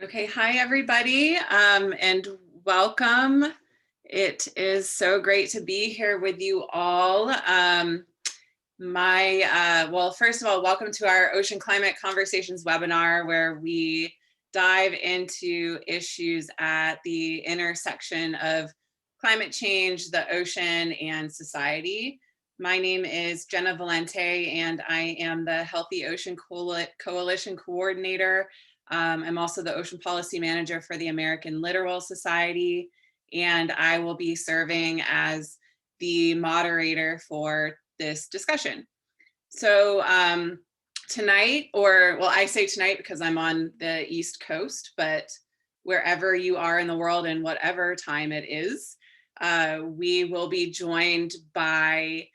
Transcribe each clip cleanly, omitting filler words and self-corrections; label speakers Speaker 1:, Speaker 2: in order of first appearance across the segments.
Speaker 1: Okay, hi everybody, and welcome. It is so great to be here with you all. Well, first of all, welcome to our Ocean Climate Conversations webinar, where we dive into issues at the intersection of climate change, the ocean, and society. My name is Jenna Valente, and I am the Healthy Ocean Coalition Coordinator. I'm also the Ocean Policy Manager for the American Littoral Society, and I will be serving as the moderator for this discussion. So tonight, I say tonight because I'm on the East Coast, but wherever you are in the world and whatever time it is, we will be joined by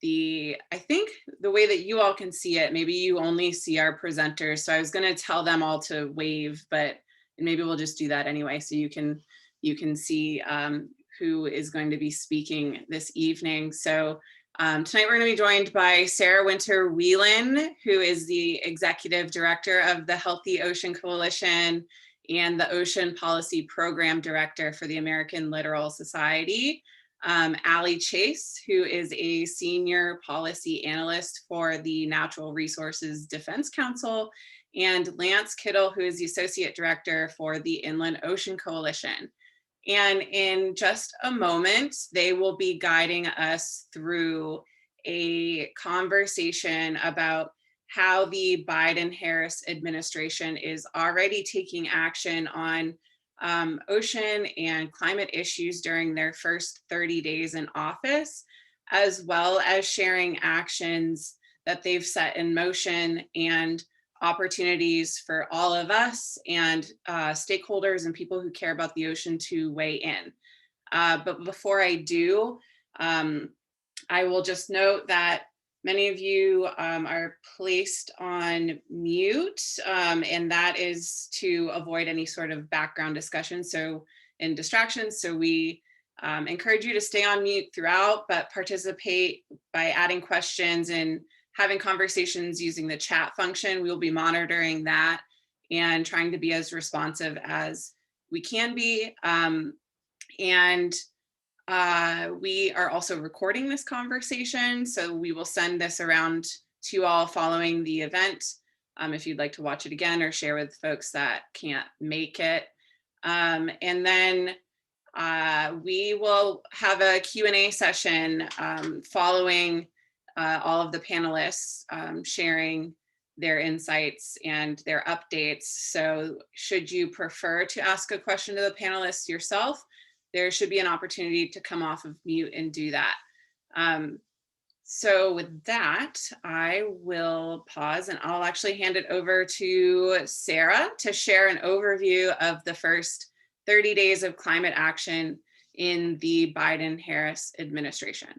Speaker 1: I think the way that you all can see it, maybe you only see our presenters. So I was going to tell them all to wave, but maybe we'll just do that anyway. So you can see who is going to be speaking this evening. So tonight we're going to be joined by Sarah Winter Whelan, who is the Executive Director of the Healthy Ocean Coalition and the Ocean Policy Program Director for the American Littoral Society. Allie Chase, who is a Senior Policy Analyst for the Natural Resources Defense Council, and Lance Kittle, who is the Associate Director for the Inland Ocean Coalition. And in just a moment, they will be guiding us through a conversation about how the Biden-Harris administration is already taking action on ocean and climate issues during their first 30 days in office, as well as sharing actions that they've set in motion and opportunities for all of us and stakeholders and people who care about the ocean to weigh in. But before I do, I will just note that many of you are placed on mute, and that is to avoid any sort of background discussion and distractions. So we encourage you to stay on mute throughout, but participate by adding questions and having conversations using the chat function. We will be monitoring that and trying to be as responsive as we can be. We are also recording this conversation, so we will send this around to you all following the event if you'd like to watch it again or share with folks that can't make it. And then we will have a Q&A session following all of the panelists sharing their insights and their updates. So should you prefer to ask a question to the panelists yourself, there should be an opportunity to come off of mute and do that. So with that, I will pause and I'll actually hand it over to Sarah to share an overview of the first 30 days of climate action in the Biden-Harris administration.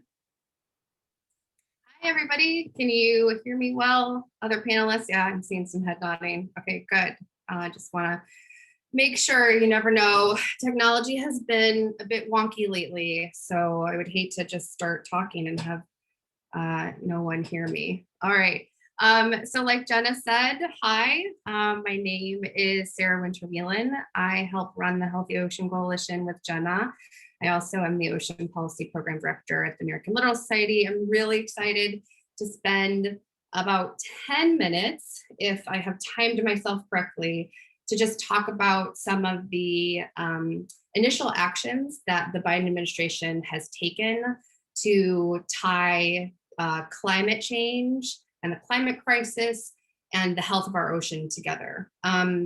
Speaker 2: Hi, everybody. Can you hear me well? Other panelists? Yeah, I'm seeing some head nodding. Okay, good. I just want to make sure, you never know. Technology has been a bit wonky lately, so I would hate to just start talking and have no one hear me. All right. So like Jenna said, hi, my name is Sarah Winter Whelan. I help run the Healthy Ocean Coalition with Jenna. I also am the Ocean Policy Program Director at the American Littoral Society. I'm really excited to spend about 10 minutes, if I have timed myself correctly, to just talk about some of the initial actions that the Biden administration has taken to tie climate change and the climate crisis and the health of our ocean together.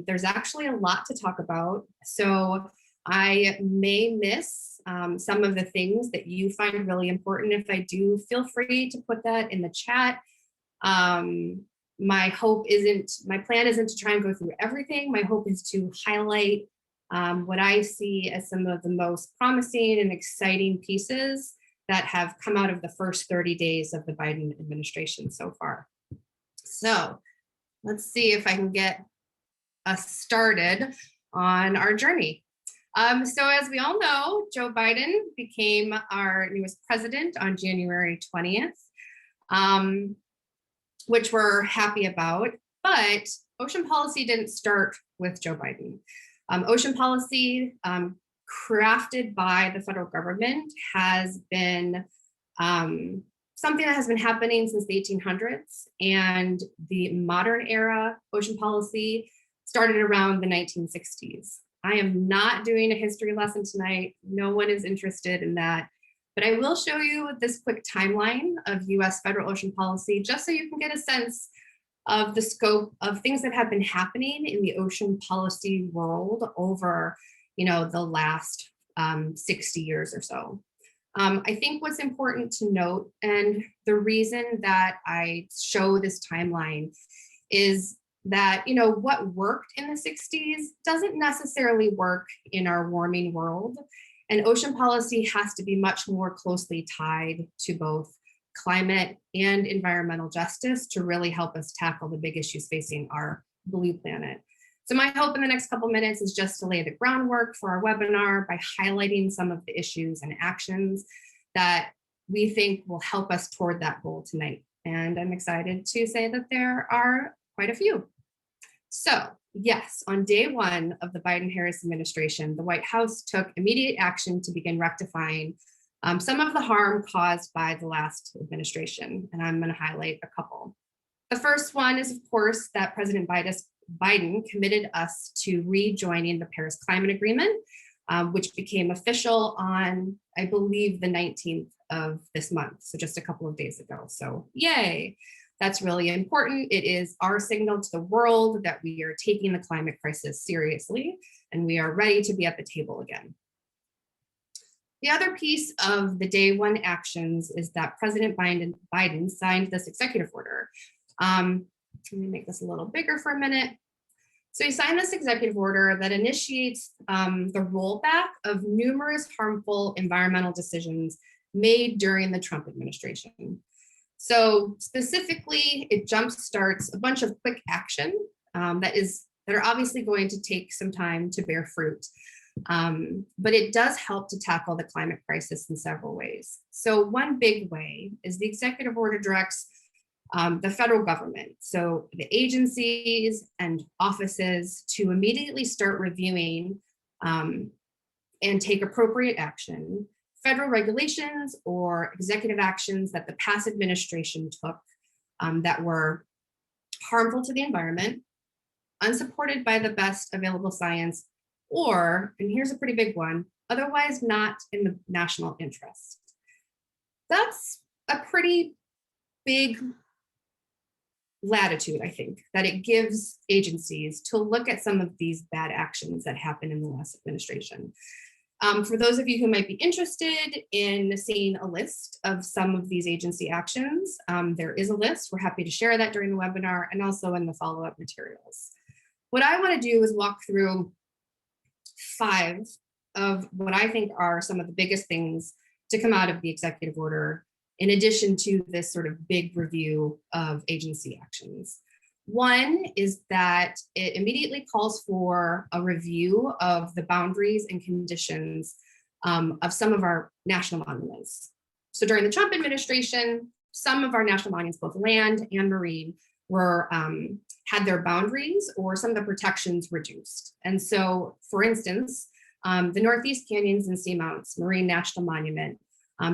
Speaker 2: There's actually a lot to talk about, so I may miss some of the things that you find really important. If I do, feel free to put that in the chat. My plan isn't to try and go through everything. My hope is to highlight what I see as some of the most promising and exciting pieces that have come out of the first 30 days of the Biden administration so far. So let's see if I can get us started on our journey. So as we all know, Joe Biden became our newest president on January 20th, which we're happy about. But ocean policy didn't start with Joe Biden. Ocean policy crafted by the federal government has been something that has been happening since the 1800s, and the modern era ocean policy started around the 1960s. I am not doing a history lesson tonight. No one is interested in that. But I will show you this quick timeline of US federal ocean policy, just so you can get a sense of the scope of things that have been happening in the ocean policy world over, the last 60 years or so. I think what's important to note, and the reason that I show this timeline, is that what worked in the 60s doesn't necessarily work in our warming world. And ocean policy has to be much more closely tied to both climate and environmental justice to really help us tackle the big issues facing our blue planet. So my hope in the next couple minutes is just to lay the groundwork for our webinar by highlighting some of the issues and actions that we think will help us toward that goal tonight. And I'm excited to say that there are quite a few. So yes, on day one of the Biden-Harris administration, the White House took immediate action to begin rectifying some of the harm caused by the last administration. And I'm going to highlight a couple. The first one is, of course, that President Biden committed us to rejoining the Paris Climate Agreement, which became official on, I believe, the 19th of this month. So just a couple of days ago. So yay. That's really important. It is our signal to the world that we are taking the climate crisis seriously and we are ready to be at the table again. The other piece of the day one actions is that President Biden signed this executive order. Let me make this a little bigger for a minute. So he signed this executive order that initiates the rollback of numerous harmful environmental decisions made during the Trump administration. So specifically, it jumpstarts a bunch of quick action that are obviously going to take some time to bear fruit. But it does help to tackle the climate crisis in several ways. So one big way is the executive order directs the federal government, so the agencies and offices, to immediately start reviewing and take appropriate action federal regulations or executive actions that the past administration took that were harmful to the environment, unsupported by the best available science, or, and here's a pretty big one, otherwise not in the national interest. That's a pretty big latitude, I think, that it gives agencies to look at some of these bad actions that happened in the last administration. For those of you who might be interested in seeing a list of some of these agency actions, there is a list. We're happy to share that during the webinar and also in the follow-up materials. What I want to do is walk through 5 of what I think are some of the biggest things to come out of the executive order, in addition to this sort of big review of agency actions. One is that it immediately calls for a review of the boundaries and conditions of some of our national monuments. So during the Trump administration, some of our national monuments, both land and marine, were had their boundaries or some of the protections reduced. And so, for instance, the Northeast Canyons and Seamounts Marine National Monument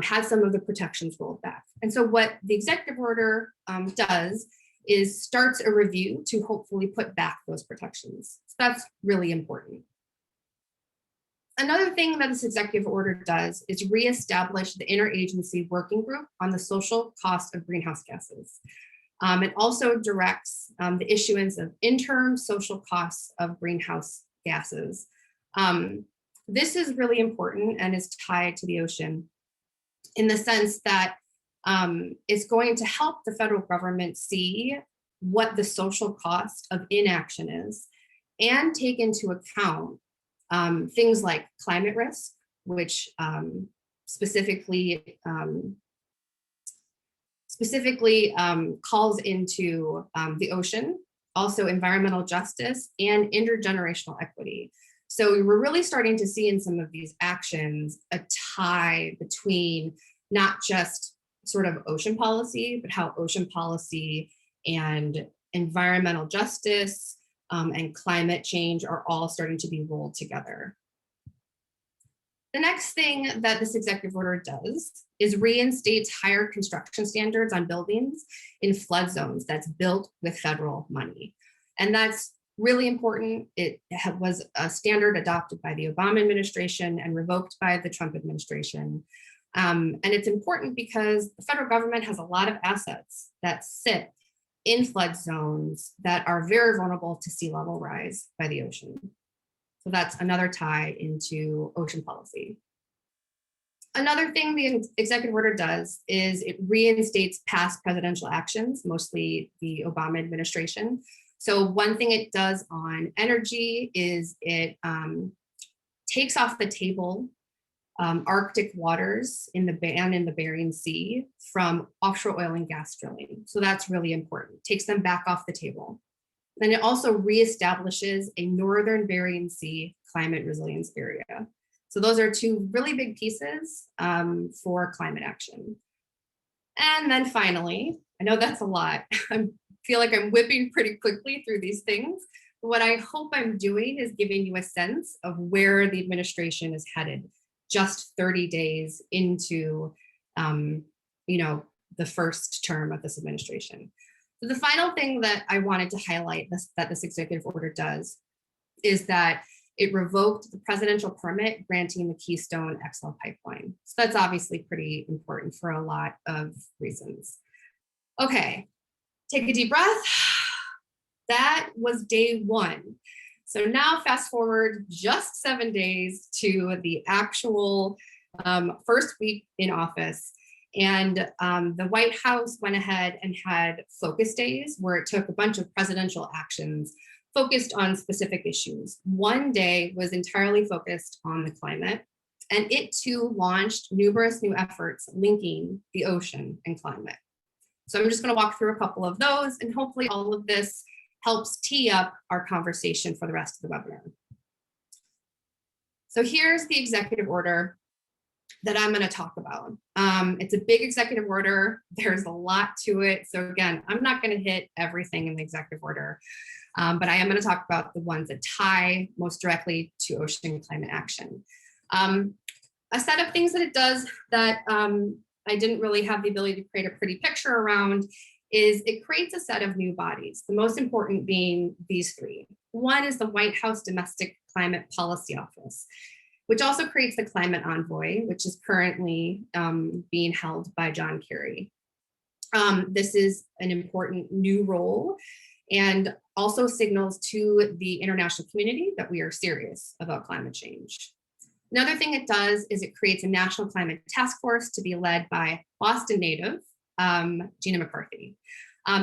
Speaker 2: had some of the protections rolled back. And so what the executive order does is starts a review to hopefully put back those protections. So that's really important. Another thing that this executive order does is reestablish the interagency working group on the social cost of greenhouse gases. It also directs the issuance of interim social costs of greenhouse gases. This is really important and is tied to the ocean in the sense that it's going to help the federal government see what the social cost of inaction is and take into account things like climate risk, which specifically calls into the ocean, also environmental justice and intergenerational equity. So we're really starting to see in some of these actions a tie between not just sort of ocean policy, but how ocean policy and environmental justice, and climate change are all starting to be rolled together. The next thing that this executive order does is reinstates higher construction standards on buildings in flood zones that's built with federal money. And that's really important. It was a standard adopted by the Obama administration and revoked by the Trump administration. And it's important because the federal government has a lot of assets that sit in flood zones that are very vulnerable to sea level rise by the ocean. So that's another tie into ocean policy. Another thing the executive order does is it reinstates past presidential actions, mostly the Obama administration. So one thing it does on energy is it takes off the table Arctic waters in the Bering Sea from offshore oil and gas drilling. So that's really important, takes them back off the table. Then it also reestablishes a northern Bering Sea climate resilience area. So those are two really big pieces for climate action. And then finally, I know that's a lot. I feel like I'm whipping pretty quickly through these things. But what I hope I'm doing is giving you a sense of where the administration is headed just 30 days into the first term of this administration. So the final thing that I wanted to highlight that this executive order does is that it revoked the presidential permit granting the Keystone XL pipeline. So that's obviously pretty important for a lot of reasons. Okay, take a deep breath. That was day one. So now fast forward just 7 days to the actual first week in office. And the White House went ahead and had focus days where it took a bunch of presidential actions focused on specific issues. One day was entirely focused on the climate, and it too launched numerous new efforts linking the ocean and climate. So I'm just going to walk through a couple of those, and hopefully all of this helps tee up our conversation for the rest of the webinar. So here's the executive order that I'm going to talk about. It's a big executive order. There's a lot to it. So again, I'm not going to hit everything in the executive order, but I am going to talk about the ones that tie most directly to ocean climate action. A set of things that it does that I didn't really have the ability to create a pretty picture around is it creates a set of new bodies, the most important being these three. One is the White House Domestic Climate Policy Office, which also creates the Climate Envoy, which is currently being held by John Kerry. This is an important new role and also signals to the international community that we are serious about climate change. Another thing it does is it creates a national climate task force to be led by Boston native, Gina McCarthy.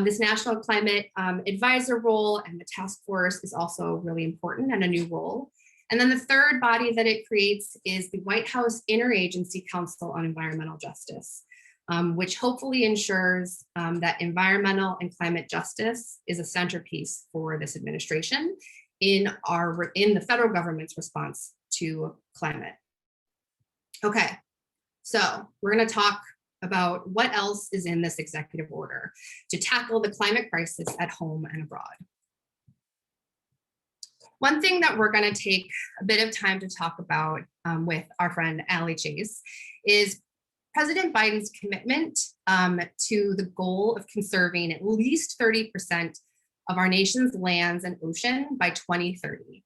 Speaker 2: This national climate advisor role and the task force is also really important and a new role. And then the third body that it creates is the White House Interagency Council on Environmental Justice, which hopefully ensures that environmental and climate justice is a centerpiece for this administration in the federal government's response to climate. Okay, so we're going to talk about what else is in this executive order to tackle the climate crisis at home and abroad. One thing that we're going to take a bit of time to talk about with our friend Allie Chase is President Biden's commitment to the goal of conserving at least 30% of our nation's lands and ocean by 2030.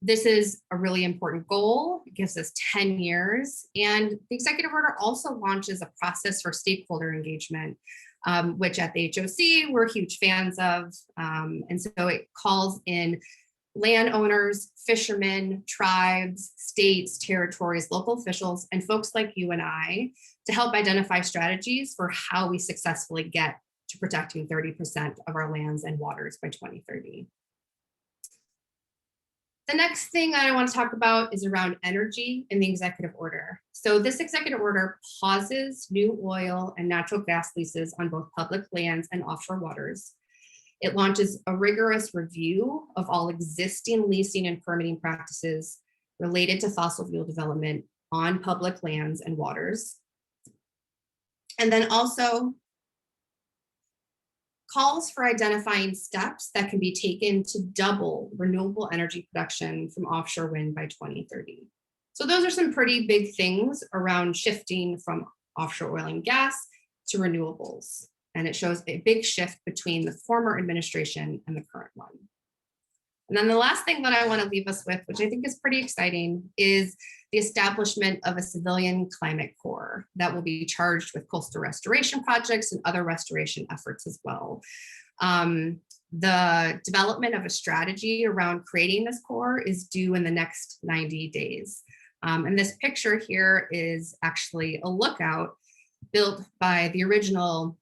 Speaker 2: This is a really important goal. It gives us 10 years. And the executive order also launches a process for stakeholder engagement, which at the HOC we're huge fans of. And so it calls in landowners, fishermen, tribes, states, territories, local officials, and folks like you and I to help identify strategies for how we successfully get to protecting 30% of our lands and waters by 2030. The next thing I want to talk about is around energy in the executive order. So this executive order pauses new oil and natural gas leases on both public lands and offshore waters. It launches a rigorous review of all existing leasing and permitting practices related to fossil fuel development on public lands and waters. And then also calls for identifying steps that can be taken to double renewable energy production from offshore wind by 2030. So those are some pretty big things around shifting from offshore oil and gas to renewables. And it shows a big shift between the former administration and the current one. And then the last thing that I want to leave us with, which I think is pretty exciting, is the establishment of a civilian climate corps that will be charged with coastal restoration projects and other restoration efforts as well. The development of a strategy around creating this corps is due in the next 90 days. And this picture here is actually a lookout built by the original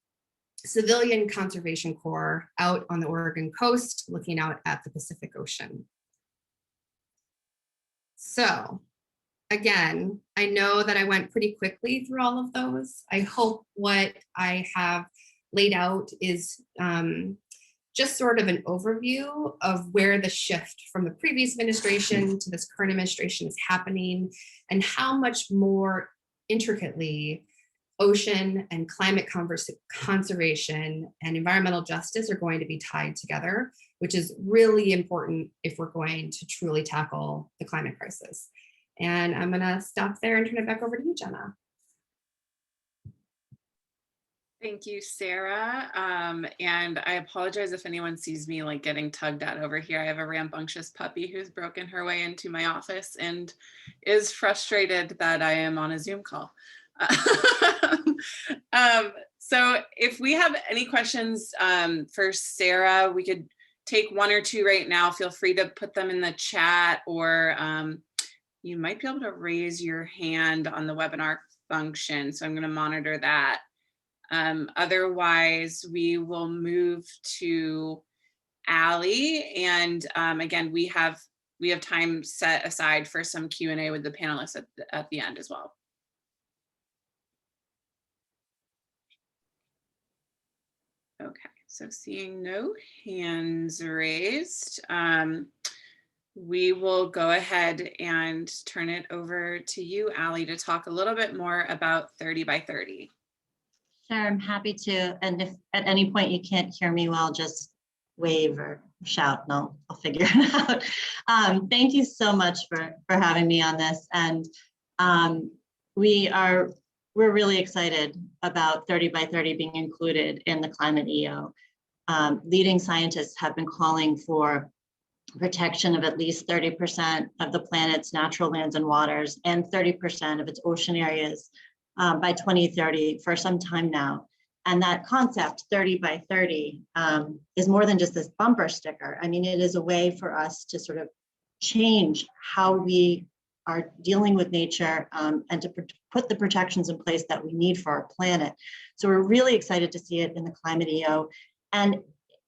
Speaker 2: Civilian Conservation Corps out on the Oregon coast, looking out at the Pacific Ocean. So again, I know that I went pretty quickly through all of those. I hope what I have laid out is just sort of an overview of where the shift from the previous administration to this current administration is happening, and how much more intricately ocean and climate conservation and environmental justice are going to be tied together, which is really important if we're going to truly tackle the climate crisis. And I'm gonna stop there and turn it back over to you, Jenna.
Speaker 1: Thank you, Sarah. And I apologize if anyone sees me like getting tugged at over here. I have a rambunctious puppy who's broken her way into my office and is frustrated that I am on a Zoom call. So if we have any questions for Sarah, we could take one or two right now. Feel free to put them in the chat, or you might be able to raise your hand on the webinar function. So I'm going to monitor that. Otherwise, we will move to Allie. And again, we have time set aside for some Q&A with the panelists at the end as well. Okay, so seeing no hands raised, we will go ahead and turn it over to you, Allie, to talk a little bit more about 30 by 30.
Speaker 3: Sure, I'm happy to. And if at any point you can't hear me well, just wave or shout and I'll figure it out. Thank you so much for having me on this. And we're really excited about 30 by 30 being included in the climate EO. Leading scientists have been calling for protection of at least 30% of the planet's natural lands and waters and 30% of its ocean areas by 2030 for some time now. And that concept, 30 by 30, is more than just this bumper sticker. I mean, it is a way for us to sort of change how we are dealing with nature and to put the protections in place that we need for our planet. So we're really excited to see it in the climate EO. And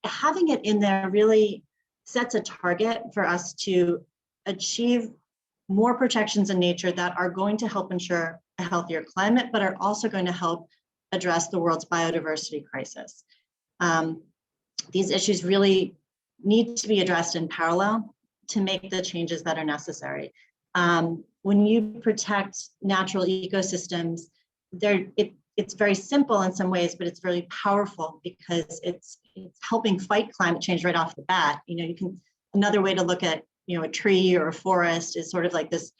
Speaker 3: having it in there really sets a target for us to achieve more protections in nature that are going to help ensure a healthier climate, but are also going to help address the world's biodiversity crisis. These issues really need to be addressed in parallel to make the changes that are necessary. When you protect natural ecosystems, it's very simple in some ways, but it's really powerful because it's helping fight climate change right off the bat. You know, another way to look at, a tree or a forest is sort of like this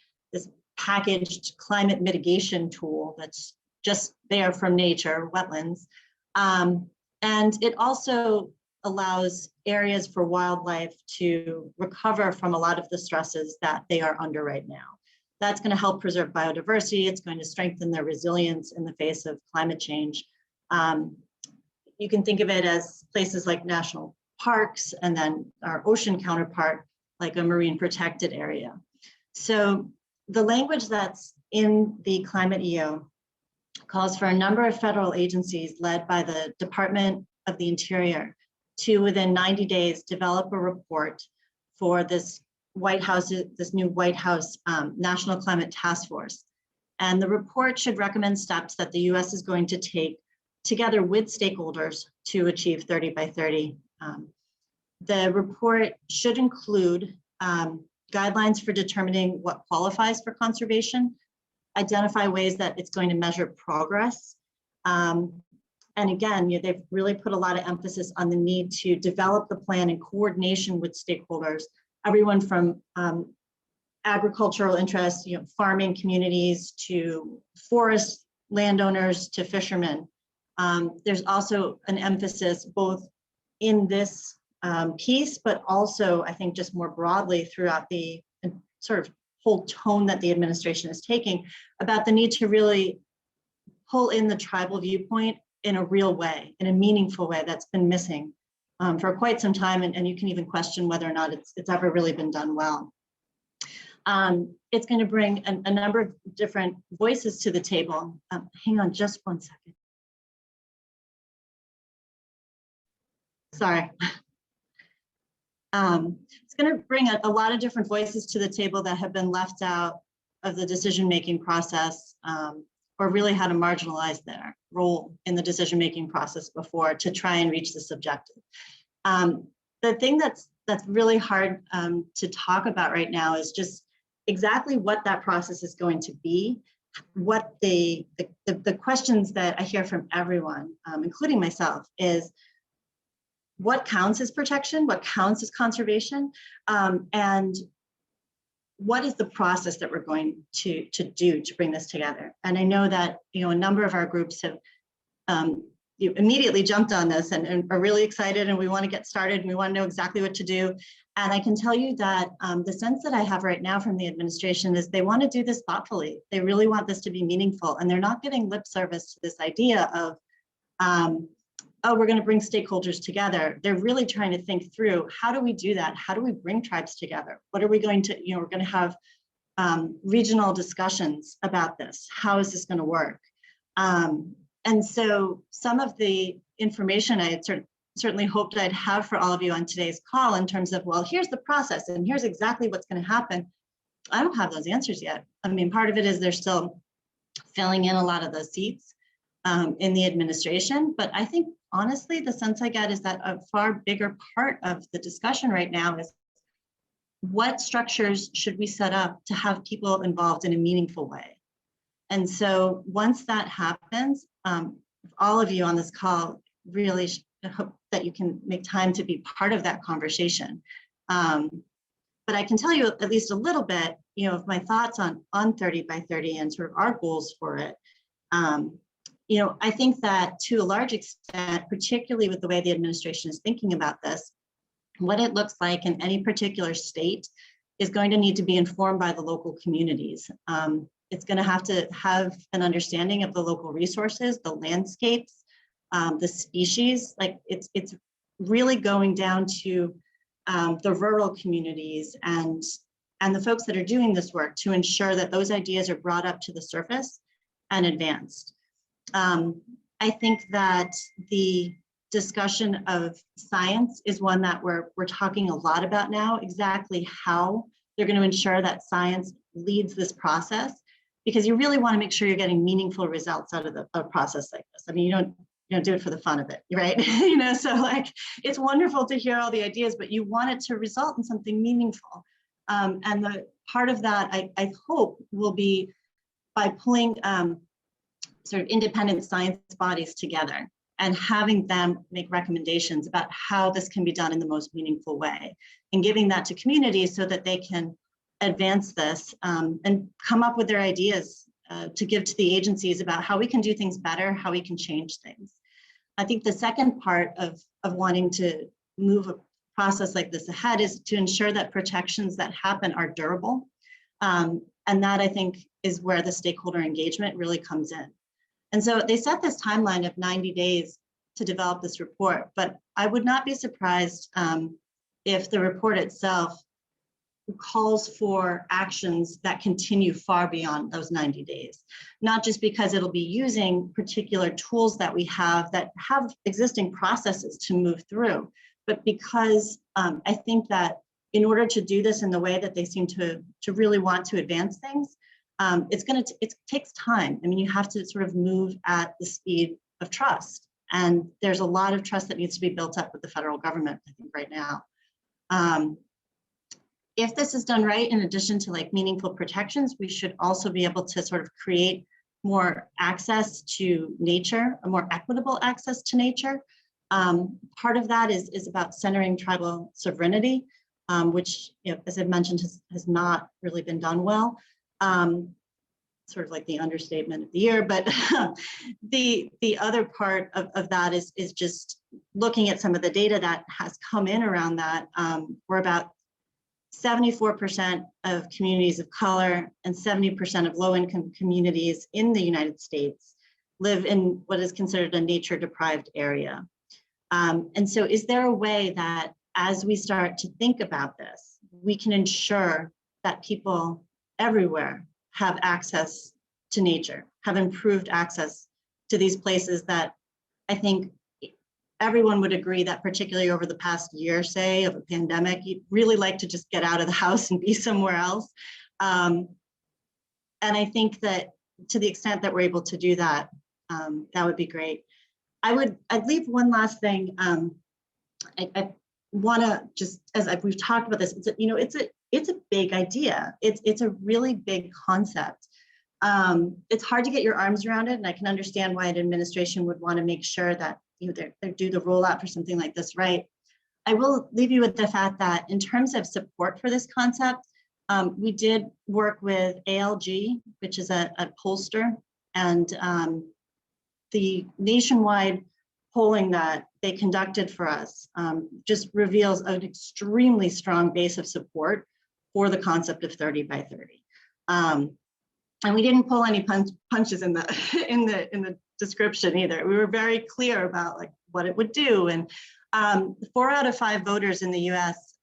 Speaker 3: packaged climate mitigation tool that's just there from nature, wetlands. And it also allows areas for wildlife to recover from a lot of the stresses that they are under right now. That's going to help preserve biodiversity. It's going to strengthen their resilience in the face of climate change. You can think of it as places like national parks and then our ocean counterpart, like a marine protected area. So the language that's in the climate EO calls for a number of federal agencies led by the Department of the Interior to, within 90 days, develop a report for this new White House National Climate Task Force. And the report should recommend steps that the US is going to take together with stakeholders to achieve 30 by 30. The report should include guidelines for determining what qualifies for conservation, identify ways that it's going to measure progress, and And again, they've really put a lot of emphasis on the need to develop the plan in coordination with stakeholders, everyone from agricultural interests, farming communities, to forest landowners, to fishermen. There's also an emphasis both in this piece, but also I think just more broadly throughout the sort of whole tone that the administration is taking about the need to really pull in the tribal viewpoint in a real way, in a meaningful way that's been missing for quite some time. And you can even question whether or not it's ever really been done well. It's going to bring a number of different voices to the table. Hang on just one second. Sorry. It's going to bring a lot of different voices to the table that have been left out of the decision-making process, or really had to marginalize their role in the decision-making process before to try and reach this objective. The thing that's really hard to talk about right now is just exactly what that process is going to be, what the questions that I hear from everyone, including myself, is what counts as protection, what counts as conservation, and what is the process that we're going to do to bring this together. And I know that a number of our groups have immediately jumped on this and are really excited, and we want to get started and we want to know exactly what to do. And I can tell you that the sense that I have right now from the administration is they want to do this thoughtfully. They really want this to be meaningful, and they're not giving lip service to this idea of oh, we're going to bring stakeholders together. They're really trying to think through, how do we do that? How do we bring tribes together? What are we going to, we're going to have regional discussions about this. How is this going to work? And so some of the information I had certainly hoped I'd have for all of you on today's call in terms of, well, here's the process and here's exactly what's going to happen. I don't have those answers yet. I mean, part of it is they're still filling in a lot of those seats in the administration, but I think honestly, the sense I get is that a far bigger part of the discussion right now is what structures should we set up to have people involved in a meaningful way? And so once that happens, all of you on this call really hope that you can make time to be part of that conversation. But I can tell you at least a little bit, of my thoughts on 30 by 30 and sort of our goals for it. I think that to a large extent, particularly with the way the administration is thinking about this, what it looks like in any particular state is going to need to be informed by the local communities. It's going to have an understanding of the local resources, the landscapes, the species. Like it's really going down to the rural communities and the folks that are doing this work to ensure that those ideas are brought up to the surface and advanced. I think that the discussion of science is one that we're talking a lot about now, exactly how they're going to ensure that science leads this process, because you really want to make sure you're getting meaningful results out of a process like this. I mean, you don't do it for the fun of it, right? So like, it's wonderful to hear all the ideas, but you want it to result in something meaningful. And the part of that, I hope, will be by pulling sort of independent science bodies together and having them make recommendations about how this can be done in the most meaningful way, and giving that to communities so that they can advance this and come up with their ideas to give to the agencies about how we can do things better, how we can change things. I think the second part of wanting to move a process like this ahead is to ensure that protections that happen are durable. And that, I think, is where the stakeholder engagement really comes in. And so they set this timeline of 90 days to develop this report, but I would not be surprised if the report itself calls for actions that continue far beyond those 90 days, not just because it'll be using particular tools that we have that have existing processes to move through, but because I think that in order to do this in the way that they seem to really want to advance things, it takes time. I mean, you have to sort of move at the speed of trust. And there's a lot of trust that needs to be built up with the federal government, I think, right now. If this is done right, in addition to like meaningful protections, we should also be able to sort of create more access to nature, a more equitable access to nature. Part of that is about centering tribal sovereignty, which, as I mentioned, has not really been done well. Sort of like the understatement of the year, but the other part of that is just looking at some of the data that has come in around that. We're about 74% of communities of color and 70% of low-income communities in the United States live in what is considered a nature-deprived area. And so is there a way that as we start to think about this, we can ensure that people everywhere have access to nature, have improved access to these places that I think everyone would agree that particularly over the past year, say, of a pandemic, you'd really like to just get out of the house and be somewhere else. And I think that to the extent that we're able to do that, that would be great. I'd leave one last thing. I want to just, we've talked about this, it's a big idea. It's a really big concept. It's hard to get your arms around it, and I can understand why an administration would want to make sure that they do the rollout for something like this right. I will leave you with the fact that in terms of support for this concept, we did work with ALG, which is a pollster, and the nationwide polling that they conducted for us just reveals an extremely strong base of support for the concept of 30 by 30. And we didn't pull any punches in the description either. We were very clear about like what it would do. And 4 out of 5 voters in the US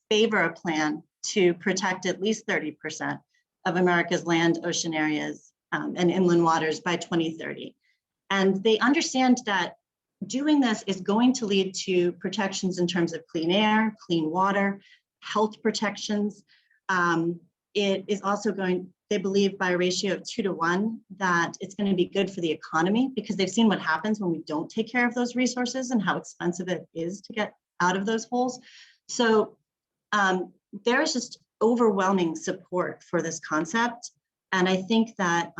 Speaker 3: favor a plan to protect at least 30% of America's land, ocean areas, and inland waters by 2030. And they understand that doing this is going to lead to protections in terms of clean air, clean water, health protections. It is also going, they believe by a ratio of 2 to 1, that it's going to be good for the economy because they've seen what happens when we don't take care of those resources and how expensive it is to get out of those holes. So there's just overwhelming support for this concept. And I think that,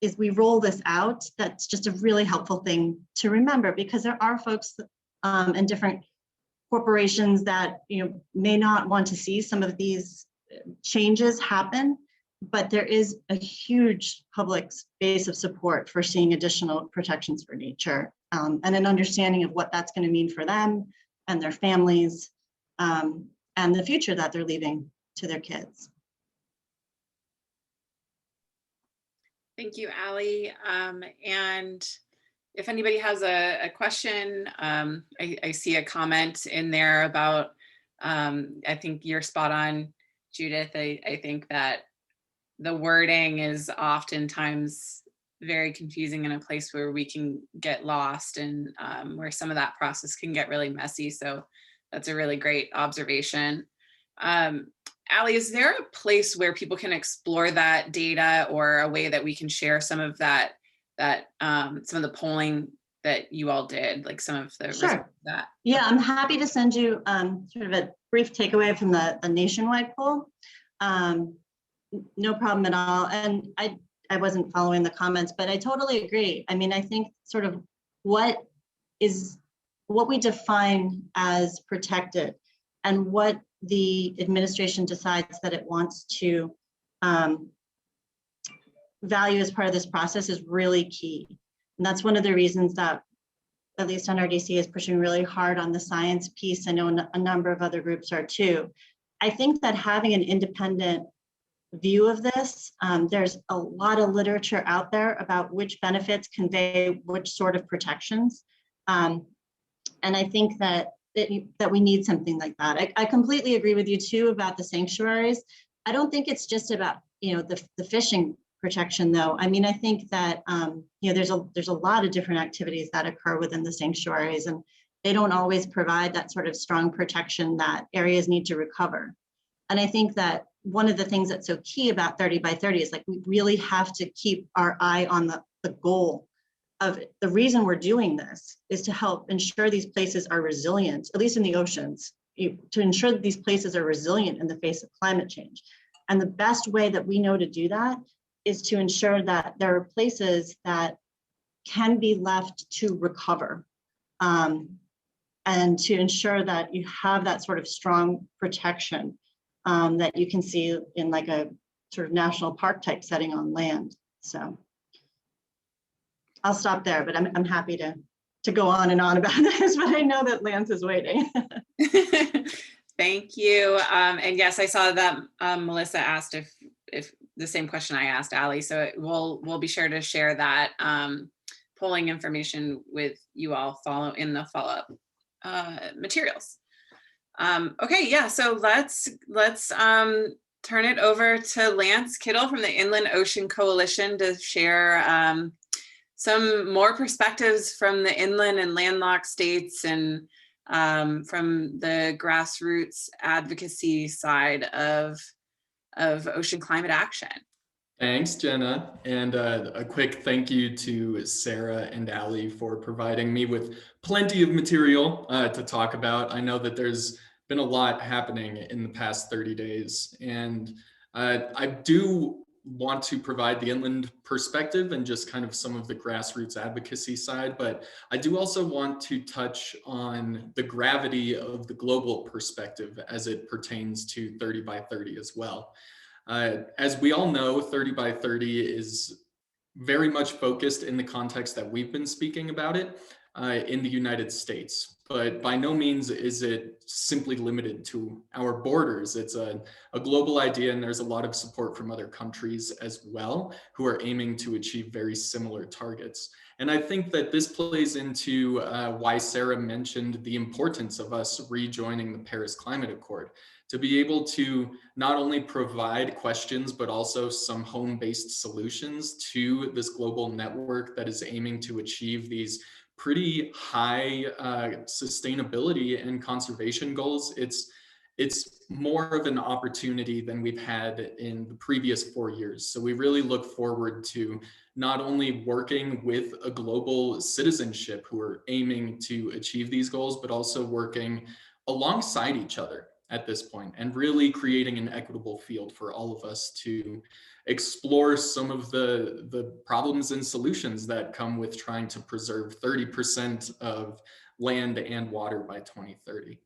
Speaker 3: as we roll this out, that's just a really helpful thing to remember, because there are folks and different corporations that may not want to see some of these changes happen, but there is a huge public base of support for seeing additional protections for nature and an understanding of what that's going to mean for them and their families and the future that they're leaving to their kids.
Speaker 1: Thank you, Allie. And if anybody has a question, I see a comment in there about, I think you're spot on, Judith. I think that the wording is oftentimes very confusing in a place where we can get lost and where some of that process can get really messy. So that's a really great observation. Allie, is there a place where people can explore that data or a way that we can share some of that, some of the polling that you all did, like some of the results of that?
Speaker 3: Yeah, I'm happy to send you sort of a brief takeaway from the nationwide poll. No problem at all. And I wasn't following the comments, but I totally agree. I mean, I think sort of what we define as protected and what the administration decides that it wants to value as part of this process is really key. And that's one of the reasons that at least NRDC is pushing really hard on the science piece. I know a number of other groups are too. I think that having an independent view of this, there's a lot of literature out there about which benefits convey which sort of protections. And I think that we need something like that. I completely agree with you too about the sanctuaries. I don't think it's just about the fishing protection though. I mean, I think that there's a lot of different activities that occur within the sanctuaries, and they don't always provide that sort of strong protection that areas need to recover. And I think that one of the things that's so key about 30 by 30 is like we really have to keep our eye on the goal of the reason we're doing this is to help ensure these places are resilient, at least in the oceans, to ensure that these places are resilient in the face of climate change. And the best way that we know to do that is to ensure that there are places that can be left to recover, and to ensure that you have that sort of strong protection that you can see in like a sort of national park type setting on land. So I'll stop there, but I'm happy to go on and on about this, but I know that Lance is waiting.
Speaker 1: Thank you. And yes, I saw that Melissa asked if the same question I asked Ali. So we'll be sure to share that polling information with you all in the follow-up materials. Okay, yeah. So let's turn it over to Lance Kittle from the Inland Ocean Coalition to share some more perspectives from the inland and landlocked states and from the grassroots advocacy side of ocean climate action.
Speaker 4: Thanks, Jenna. And a quick thank you to Sarah and Ali for providing me with plenty of material to talk about. I know that there's been a lot happening in the past 30 days, and I do want to provide the inland perspective and just kind of some of the grassroots advocacy side, but I do also want to touch on the gravity of the global perspective as it pertains to 30 by 30 as well. As we all know, 30 by 30 is very much focused in the context that we've been speaking about it in the United States, but by no means is it simply limited to our borders. It's a global idea, and there's a lot of support from other countries as well who are aiming to achieve very similar targets. And I think that this plays into why Sarah mentioned the importance of us rejoining the Paris Climate Accord, to be able to not only provide questions, but also some home-based solutions to this global network that is aiming to achieve these pretty high sustainability and conservation goals. It's more of an opportunity than we've had in the previous 4 years. So we really look forward to not only working with a global citizenship who are aiming to achieve these goals, but also working alongside each other at this point and really creating an equitable field for all of us to explore some of the problems and solutions that come with trying to preserve 30% of land and water by 2030.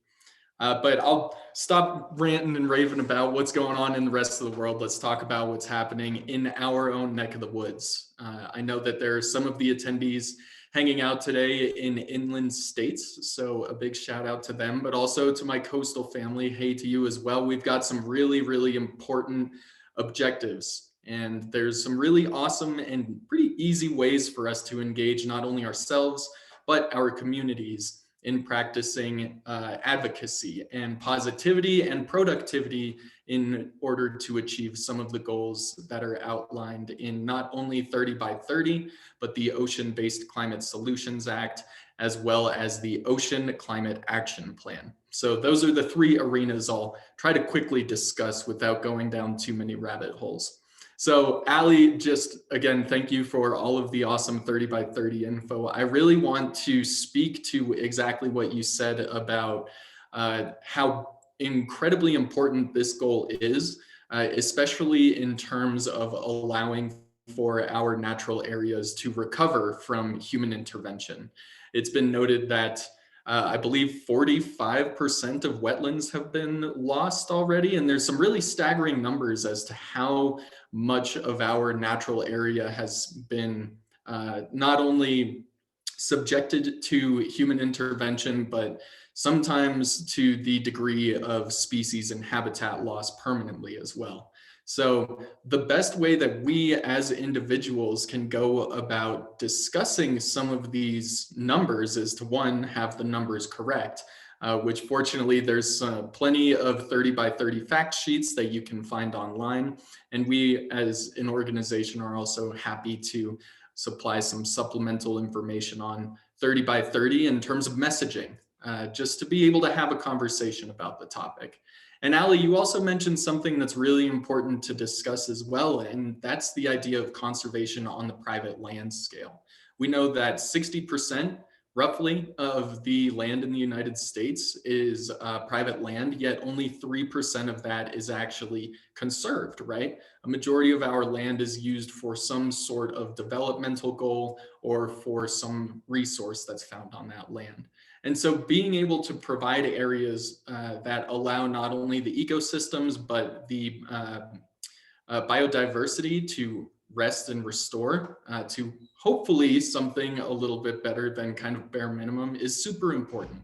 Speaker 4: But I'll stop ranting and raving about what's going on in the rest of the world. Let's talk about what's happening in our own neck of the woods. I know that there are some of the attendees hanging out today in inland states, so a big shout out to them, but also to my coastal family. Hey to you as well. We've got some really, really important objectives, and there's some really awesome and pretty easy ways for us to engage not only ourselves, but our communities in practicing advocacy and positivity and productivity in order to achieve some of the goals that are outlined in not only 30 by 30, but the Ocean-Based Climate Solutions Act, as well as the Ocean Climate Action Plan. So those are the three arenas I'll try to quickly discuss without going down too many rabbit holes. So Ali, just again, thank you for all of the awesome 30 by 30 info. I really want to speak to exactly what you said about how incredibly important this goal is, especially in terms of allowing for our natural areas to recover from human intervention. It's been noted that I believe 45% of wetlands have been lost already, and there's some really staggering numbers as to how much of our natural area has been not only subjected to human intervention, but sometimes to the degree of species and habitat loss permanently as well. So the best way that we as individuals can go about discussing some of these numbers is to, one, have the numbers correct, which fortunately there's plenty of 30 by 30 fact sheets that you can find online. And we as an organization are also happy to supply some supplemental information on 30 by 30 in terms of messaging, just to be able to have a conversation about the topic. And Ali, you also mentioned something that's really important to discuss as well, and that's the idea of conservation on the private land scale. We know that 60% roughly of the land in the United States is private land, yet only 3% of that is actually conserved, right? A majority of our land is used for some sort of developmental goal or for some resource that's found on that land. And so being able to provide areas that allow not only the ecosystems, but the biodiversity to rest and restore to hopefully something a little bit better than kind of bare minimum is super important.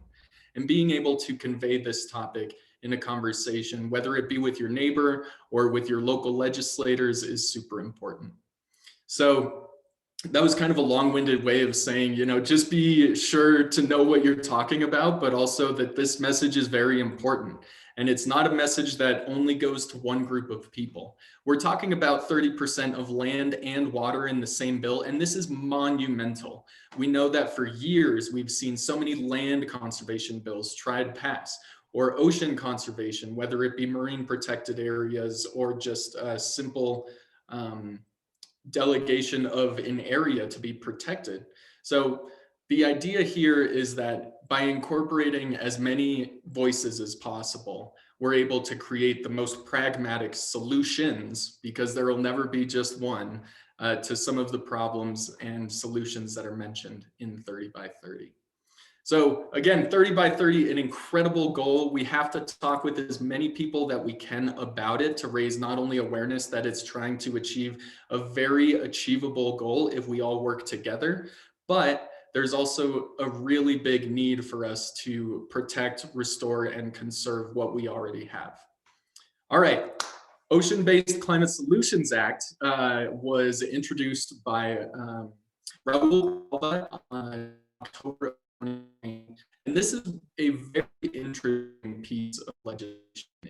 Speaker 4: And being able to convey this topic in a conversation, whether it be with your neighbor or with your local legislators, is super important. So that was kind of a long-winded way of saying, you know, just be sure to know what you're talking about, but also that this message is very important. And it's not a message that only goes to one group of people. We're talking about 30% of land and water in the same bill, and this is monumental. We know that for years, we've seen so many land conservation bills try to pass, or ocean conservation, whether it be marine protected areas or just a simple delegation of an area to be protected. So the idea here is that by incorporating as many voices as possible, we're able to create the most pragmatic solutions, because there will never be just one, to some of the problems and solutions that are mentioned in 30 by 30. So again, 30 by 30, an incredible goal. We have to talk with as many people that we can about it to raise not only awareness that it's trying to achieve a very achievable goal if we all work together, but there's also a really big need for us to protect, restore, and conserve what we already have. All right. Ocean-Based Climate Solutions Act was introduced by Raul on October. And this is a very interesting piece of legislation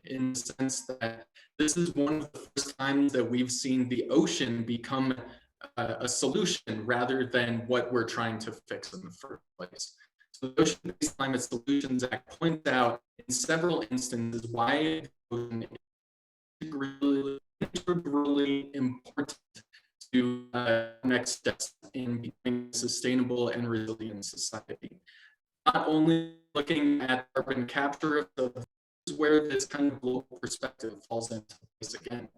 Speaker 4: in the sense that this is one of the first times that we've seen the ocean become a solution rather than what we're trying to fix in the first place. So the Ocean-Based Climate Solutions Act points out in several instances why the ocean is really important to next steps in becoming a sustainable and resilient society. Not only looking at carbon capture, so this is where this kind of global perspective falls into place again.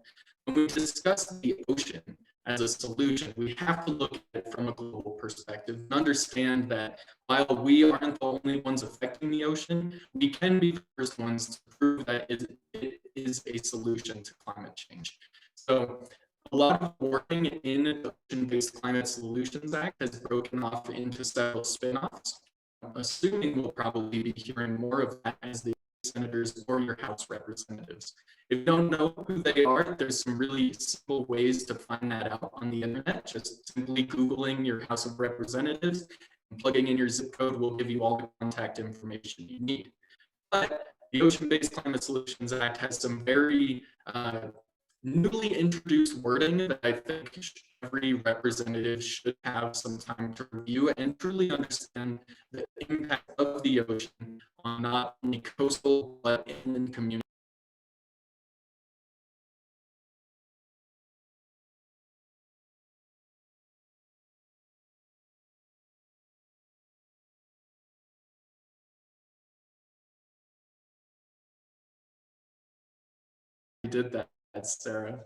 Speaker 4: When we discuss the ocean as a solution, we have to look at it from a global perspective and understand that while we aren't the only ones affecting the ocean, we can be the first ones to prove that it is a solution to climate change. So a lot of working in the Ocean-Based Climate Solutions Act has broken off into several spin-offs. Assuming we'll probably be hearing more of that as the senators or your House representatives. If you don't know who they are, there's some really simple ways to find that out on the internet. Just simply Googling your House of Representatives and plugging in your zip code will give you all the contact information you need. But the Ocean-Based Climate Solutions Act has some very newly introduced wording that I think every representative should have some time to review and truly understand the impact of the ocean on not only coastal but inland communities. Did that, Sarah.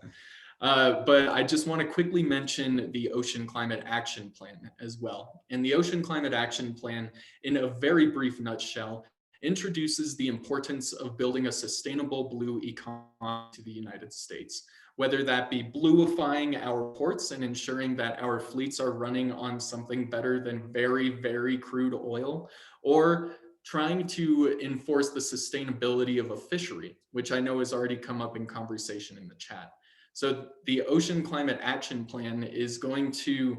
Speaker 4: But I just want to quickly mention the Ocean Climate Action Plan as well. And the Ocean Climate Action Plan, in a very brief nutshell, introduces the importance of building a sustainable blue economy to the United States, whether that be bluifying our ports and ensuring that our fleets are running on something better than very, very crude oil, or trying to enforce the sustainability of a fishery, which I know has already come up in conversation in the chat. So the Ocean Climate Action Plan is going to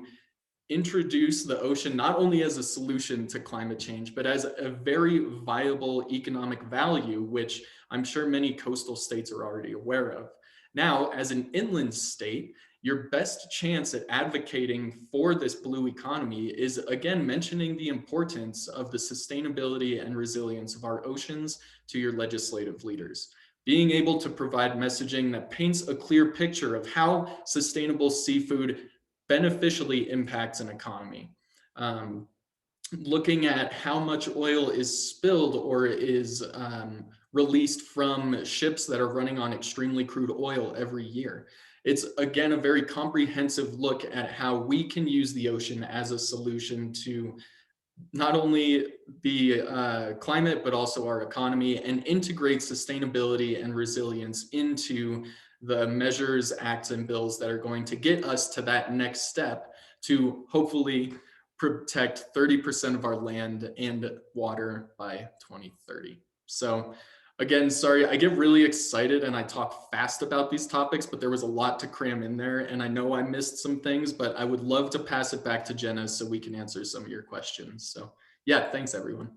Speaker 4: introduce the ocean not only as a solution to climate change, but as a very viable economic value, which I'm sure many coastal states are already aware of. Now, as an inland state, your best chance at advocating for this blue economy is, again, mentioning the importance of the sustainability and resilience of our oceans to your legislative leaders. Being able to provide messaging that paints a clear picture of how sustainable seafood beneficially impacts an economy. looking at how much oil is spilled or is released from ships that are running on extremely crude oil every year. It's, again, a very comprehensive look at how we can use the ocean as a solution to not only the climate, but also our economy, and integrate sustainability and resilience into the measures, acts, and bills that are going to get us to that next step to hopefully protect 30% of our land and water by 2030. So again, sorry, I get really excited and I talk fast about these topics, but there was a lot to cram in there. And I know I missed some things, but I would love to pass it back to Jenna so we can answer some of your questions. So yeah, thanks everyone.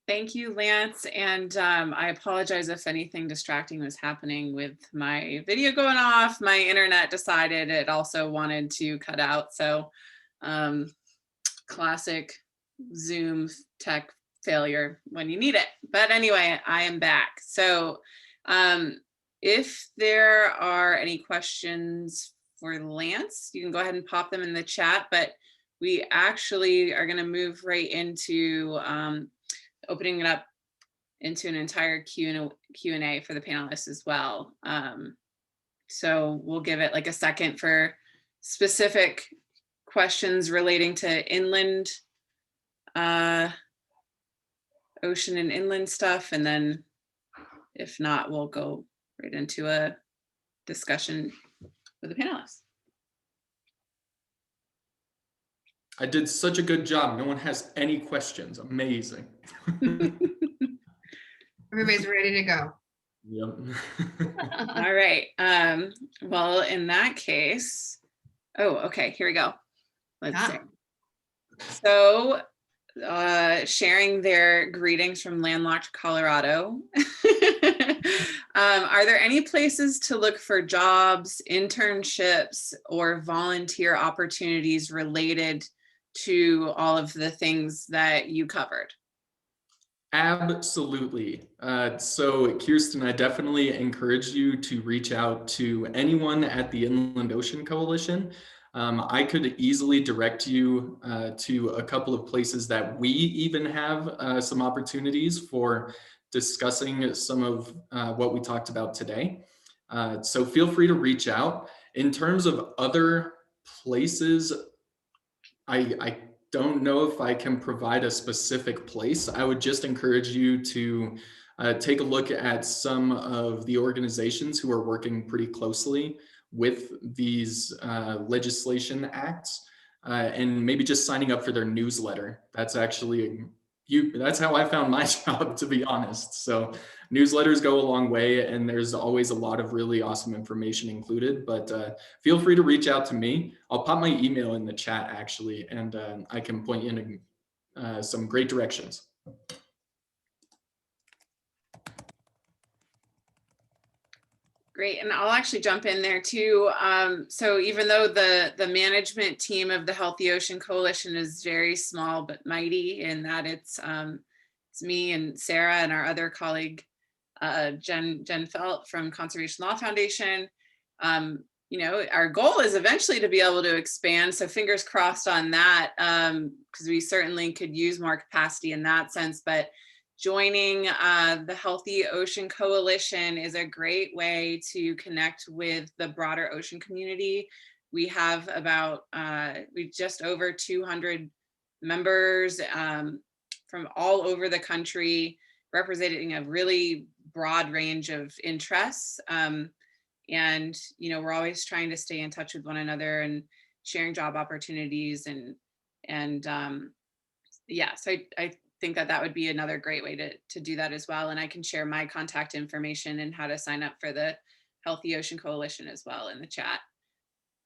Speaker 1: Thank you, Lance. And I apologize if anything distracting was happening with my video going off. My internet decided it also wanted to cut out. So classic Zoom tech failure when you need it. But anyway, I am back. So if there are any questions for Lance, you can go ahead and pop them in the chat, but we actually are going to move right into opening it up into an entire Q&A for the panelists as well. So we'll give it like a second for specific questions relating to inland, ocean and inland stuff. And then if not, we'll go right into a discussion with the panelists.
Speaker 4: I did such a good job. No one has any questions. Amazing.
Speaker 2: Everybody's ready to go.
Speaker 4: Yep.
Speaker 1: All right. Well, in that case, oh, okay, here we go. Let's see. So sharing their greetings from landlocked Colorado. Are there any places to look for jobs, internships, or volunteer opportunities related to all of the things that you covered?
Speaker 4: Absolutely. So Kirsten, I definitely encourage you to reach out to anyone at the Inland Ocean Coalition. I could easily direct you to a couple of places that we even have some opportunities for discussing some of what we talked about today. So feel free to reach out. In terms of other places, I don't know if I can provide a specific place. I would just encourage you to take a look at some of the organizations who are working pretty closely with these legislation acts and maybe just signing up for their newsletter. That's actually that's how I found my job, to be honest. So newsletters go a long way, and there's always a lot of really awesome information included, but feel free to reach out to me. I'll pop my email in the chat actually, and I can point you in some great directions.
Speaker 1: Great, and I'll actually jump in there too. So even though the management team of the Healthy Ocean Coalition is very small but mighty in that it's me and Sarah and our other colleague, Jen Felt from Conservation Law Foundation. You know, our goal is eventually to be able to expand. So fingers crossed on that, because we certainly could use more capacity in that sense. But joining the Healthy Ocean Coalition is a great way to connect with the broader ocean community. We have about, we just over 200 members from all over the country, representing a really broad range of interests. And, you know, we're always trying to stay in touch with one another and sharing job opportunities and yeah, so I think that would be another great way to do that as well. And I can share my contact information and how to sign up for the Healthy Ocean Coalition as well in the chat.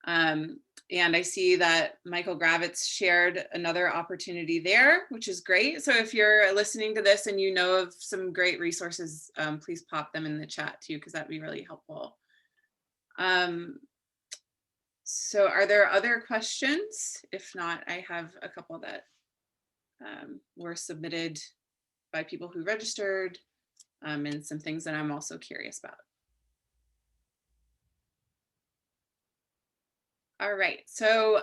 Speaker 1: And I see that Michael Gravitz shared another opportunity there, which is great. So if you're listening to this and you know of some great resources, please pop them in the chat too, because that'd be really helpful. So are there other questions? If not, I have a couple that were submitted by people who registered, and some things that I'm also curious about. All right, so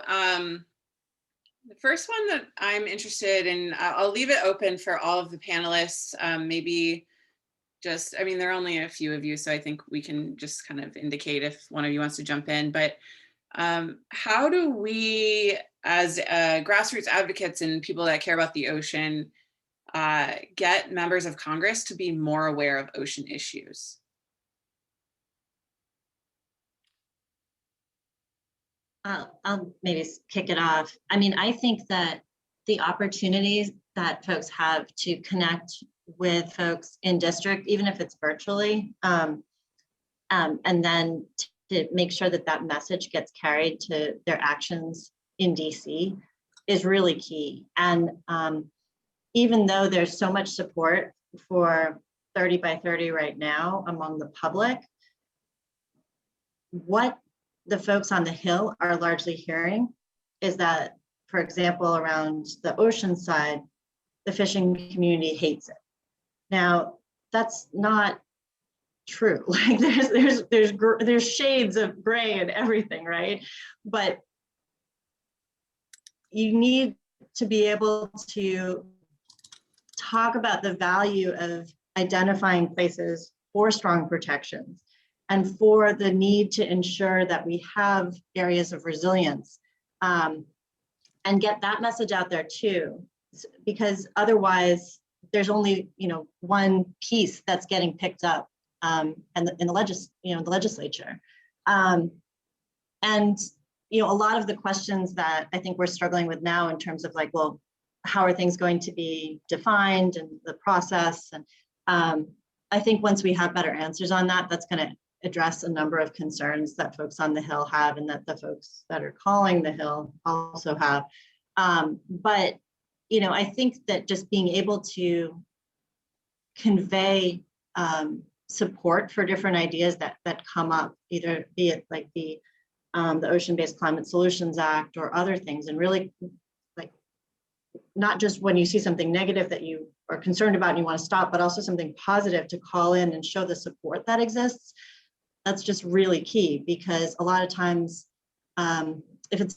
Speaker 1: The first one that I'm interested in, I'll leave it open for all of the panelists. Maybe just, I mean, there are only a few of you, so I think we can just kind of indicate if one of you wants to jump in. But how do we, as grassroots advocates and people that care about the ocean, get members of Congress to be more aware of ocean issues?
Speaker 3: I'll maybe kick it off. I mean, I think that the opportunities that folks have to connect with folks in district, even if it's virtually, and then to make sure that that message gets carried to their actions in DC is really key. And even though there's so much support for 30 by 30 right now among the public, what the folks on the Hill are largely hearing is that, for example, around the ocean side, the fishing community hates it. Now, that's not true. Like there's shades of gray and everything, right? But you need to be able to talk about the value of identifying places for strong protections and for the need to ensure that we have areas of resilience, and get that message out there too, because otherwise there's only one piece that's getting picked up in the legislature, and a lot of the questions that I think we're struggling with now in terms of like, well, how are things going to be defined and the process, and I think once we have better answers on that, that's going to address a number of concerns that folks on the Hill have and that the folks that are calling the Hill also have. But I think that just being able to convey support for different ideas that come up, either be it like the Ocean-Based Climate Solutions Act or other things, and really like not just when you see something negative that you are concerned about and you want to stop, but also something positive to call in and show the support that exists. That's just really key, because a lot of times, if it's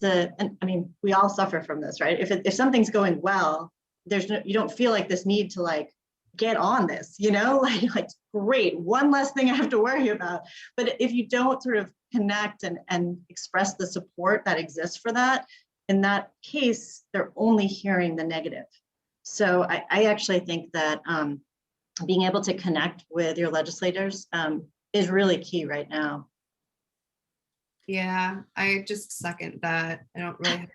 Speaker 3: we all suffer from this, right? If something's going well, you don't feel like this need to like get on this, like great, one less thing I have to worry about. But if you don't sort of connect and express the support that exists for that, in that case, they're only hearing the negative. So I actually think that being able to connect with your legislators is really key right now.
Speaker 2: Yeah, I just second that. I don't really have...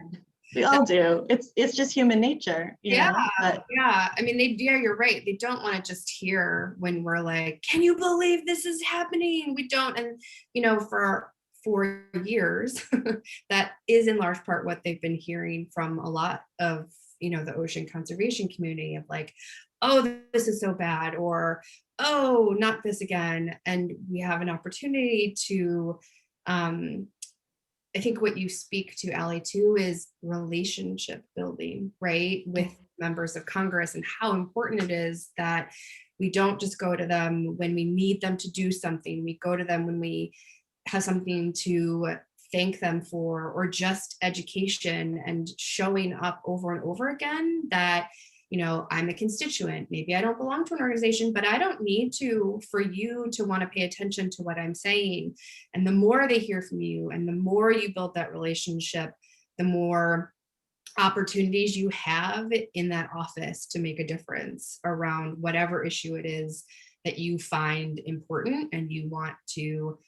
Speaker 3: We all do. It's just human nature.
Speaker 2: Yeah.
Speaker 3: But...
Speaker 2: yeah. I mean, you're right. They don't want to just hear when we're like, can you believe this is happening? We don't. And, for 4 years, that is in large part what they've been hearing from a lot of, the ocean conservation community, of like, oh, this is so bad, or, oh, not this again. And we have an opportunity to, I think what you speak to, Allie, too, is relationship building, right, with members of Congress, and how important it is that we don't just go to them when we need them to do something. We go to them when we have something to thank them for, or just education, and showing up over and over again that, I'm a constituent. Maybe I don't belong to an organization, but I don't need to for you to want to pay attention to what I'm saying. And the more they hear from you, and the more you build that relationship, the more opportunities you have in that office to make a difference around whatever issue it is that you find important and you want to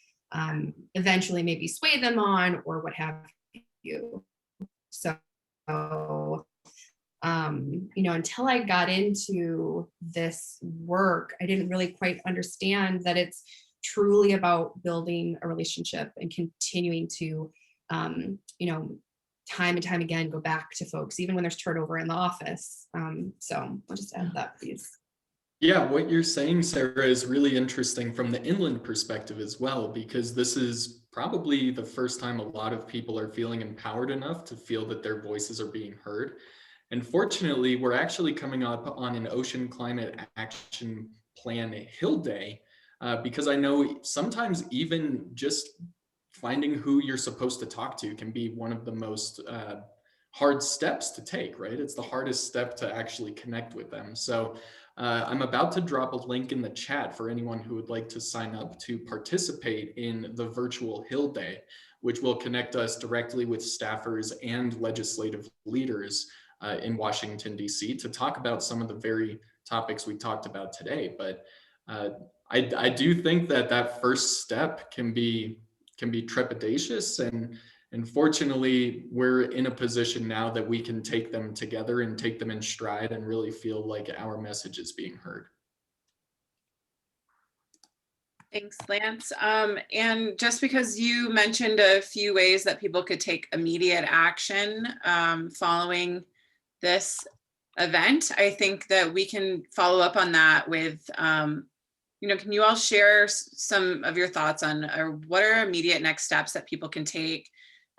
Speaker 2: eventually maybe sway them on, or what have you. So until I got into this work, I didn't really quite understand that it's truly about building a relationship and continuing to, time and time again, go back to folks, even when there's turnover in the office. So I'll just add that, please.
Speaker 4: Yeah, what you're saying, Sarah, is really interesting from the inland perspective as well, because this is probably the first time a lot of people are feeling empowered enough to feel that their voices are being heard. And fortunately, we're actually coming up on an Ocean Climate Action Plan Hill Day, because I know sometimes even just finding who you're supposed to talk to can be one of the most hard steps to take, right? It's the hardest step to actually connect with them. So I'm about to drop a link in the chat for anyone who would like to sign up to participate in the virtual Hill Day, which will connect us directly with staffers and legislative leaders in Washington, D.C. to talk about some of the very topics we talked about today. But I do think that first step can be trepidatious, and fortunately we're in a position now that we can take them together and take them in stride and really feel like our message is being heard.
Speaker 1: Thanks, Lance. And just because you mentioned a few ways that people could take immediate action following this event, I think that we can follow up on that with, can you all share some of your thoughts on what are immediate next steps that people can take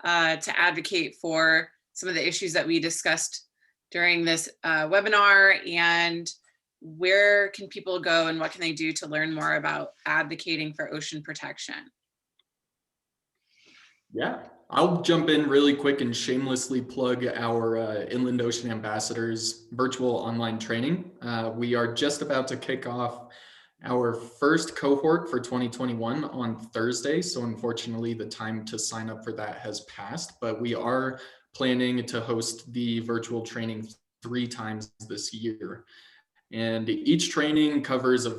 Speaker 1: to advocate for some of the issues that we discussed during this webinar, and where can people go and what can they do to learn more about advocating for ocean protection?
Speaker 4: Yeah, I'll jump in really quick and shamelessly plug our Inland Ocean Ambassadors virtual online training. We are just about to kick off our first cohort for 2021 on Thursday. So unfortunately, the time to sign up for that has passed, but we are planning to host the virtual training 3 times this year. And each training covers a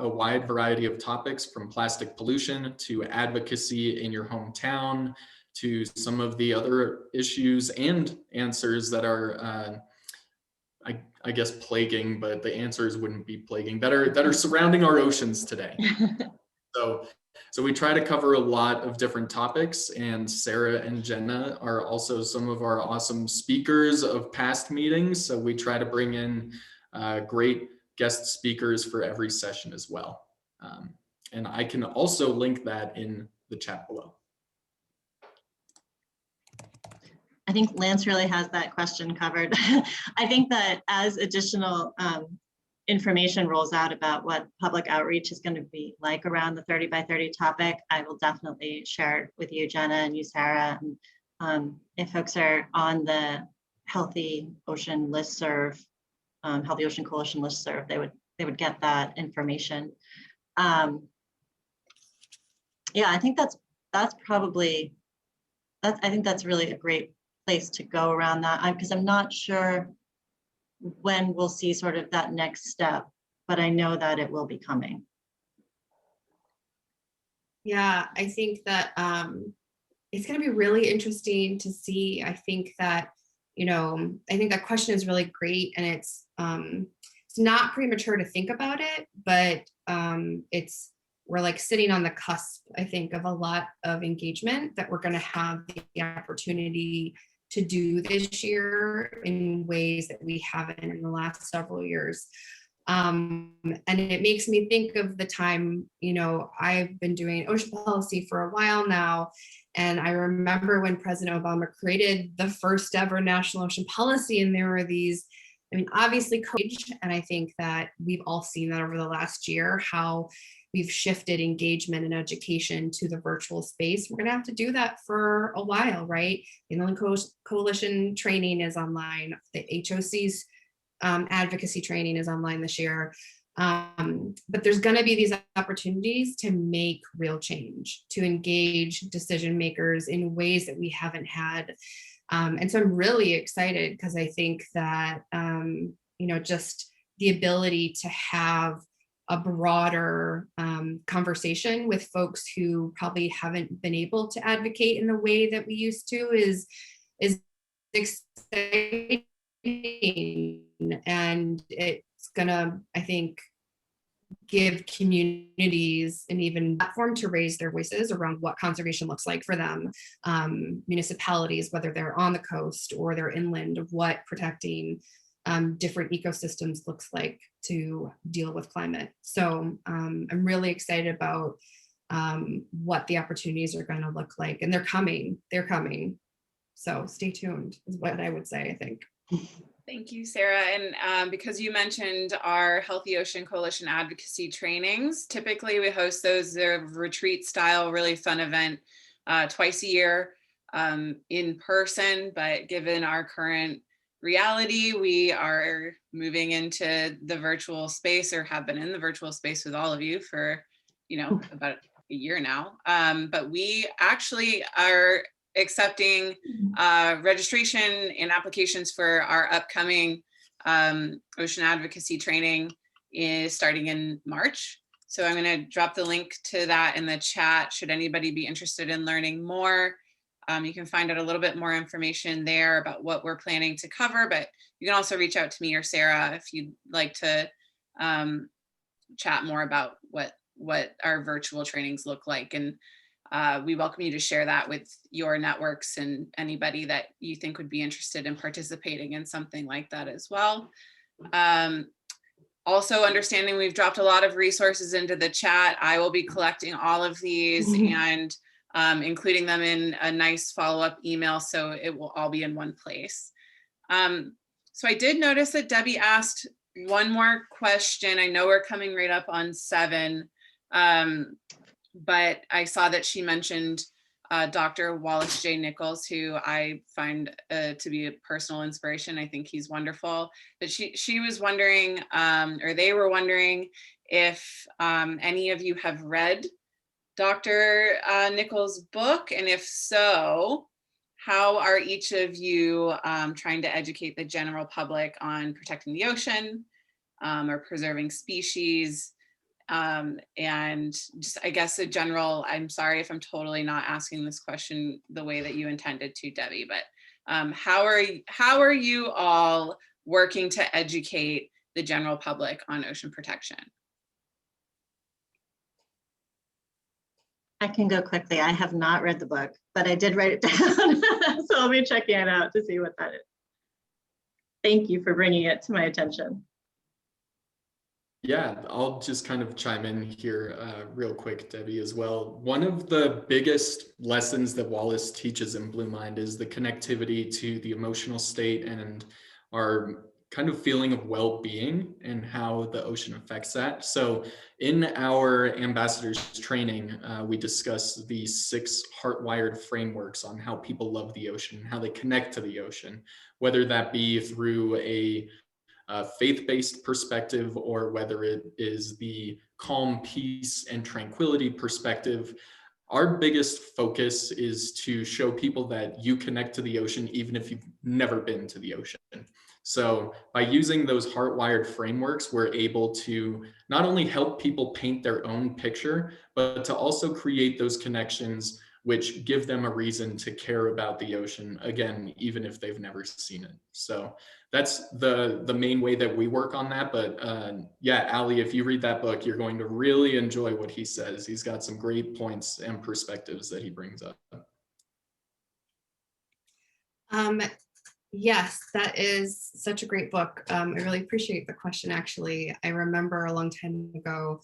Speaker 4: wide variety of topics, from plastic pollution to advocacy in your hometown, to some of the other issues and answers that are, I guess, plaguing, but the answers wouldn't be plaguing, that are surrounding our oceans today. So we try to cover a lot of different topics, and Sarah and Jenna are also some of our awesome speakers of past meetings. So we try to bring in great guest speakers for every session as well. And I can also link that in the chat below.
Speaker 3: I think Lance really has that question covered. I think that as additional information rolls out about what public outreach is going to be like around the 30 by 30 topic, I will definitely share it with you, Jenna, and you, Sarah. And if folks are on the Healthy Ocean listserv, Healthy Ocean Coalition listserv, they would get that information. Yeah, I think that's probably, I think that's really a great place to go around that, because I'm not sure when we'll see sort of that next step, but I know that it will be coming.
Speaker 2: Yeah, I think that it's going to be really interesting to see. I think that, I think that question is really great, and it's not premature to think about it, but we're like sitting on the cusp, I think, of a lot of engagement that we're going to have the opportunity to do this year in ways that we haven't in the last several years. And it makes me think of the time, I've been doing ocean policy for a while now. And I remember when President Obama created the first ever national ocean policy, and there were these, obviously courage. And I think that we've all seen that over the last year, how we've shifted engagement and education to the virtual space. We're gonna have to do that for a while, right? The Inland Coalition training is online. The HOC's advocacy training is online this year. But there's gonna be these opportunities to make real change, to engage decision makers in ways that we haven't had. And so I'm really excited, because I think that, just the ability to have a broader conversation with folks who probably haven't been able to advocate in the way that we used to is exciting. And it's gonna, I think, give communities an even platform to raise their voices around what conservation looks like for them. Municipalities, whether they're on the coast or they're inland, of what protecting different ecosystems looks like to deal with climate. So I'm really excited about what the opportunities are going to look like, and they're coming. So stay tuned is what I would say, I think.
Speaker 1: Thank you, Sarah. And because you mentioned our Healthy Ocean Coalition advocacy trainings, typically we host those retreat style, really fun event twice a year. in person, but given our current reality, we are moving into the virtual space, or have been in the virtual space with all of you for, about a year now. But we actually are accepting registration and applications for our upcoming ocean advocacy training is starting in March. So I'm going to drop the link to that in the chat. Should anybody be interested in learning more, you can find out a little bit more information there about what we're planning to cover, but you can also reach out to me or Sarah if you'd like to chat more about what our virtual trainings look like. And we welcome you to share that with your networks and anybody that you think would be interested in participating in something like that as well. Also understanding we've dropped a lot of resources into the chat. I will be collecting all of these and including them in a nice follow-up email, so it will all be in one place. So I did notice that Debbie asked one more question. I know we're coming right up on 7, but I saw that she mentioned Dr. Wallace J. Nichols, who I find to be a personal inspiration. I think he's wonderful. But she was wondering, or they were wondering, if any of you have read Dr. Nichols' book, and if so, how are each of you trying to educate the general public on protecting the ocean or preserving species? And just, I guess, a general, I'm sorry if I'm totally not asking this question the way that you intended to, Debbie, but how are you all working to educate the general public on ocean protection?
Speaker 3: I can go quickly. I have not read the book, but I did write it down. So I'll be checking it out to see what that is. Thank you for bringing it to my attention.
Speaker 4: Yeah, I'll just kind of chime in here real quick, Debbie, as well. One of the biggest lessons that Wallace teaches in Blue Mind is the connectivity to the emotional state and our kind of feeling of well-being and how the ocean affects that. So in our ambassadors training, we discuss the 6 heart-wired frameworks on how people love the ocean, how they connect to the ocean, whether that be through a faith-based perspective or whether it is the calm, peace, and tranquility perspective. Our biggest focus is to show people that you connect to the ocean even if you've never been to the ocean. So by using those heart-wired frameworks, we're able to not only help people paint their own picture, but to also create those connections which give them a reason to care about the ocean, again, even if they've never seen it. So that's the main way that we work on that. But yeah, Ali, if you read that book, you're going to really enjoy what he says. He's got some great points and perspectives that he brings up.
Speaker 2: Yes, that is such a great book. I really appreciate the question, actually. I remember a long time ago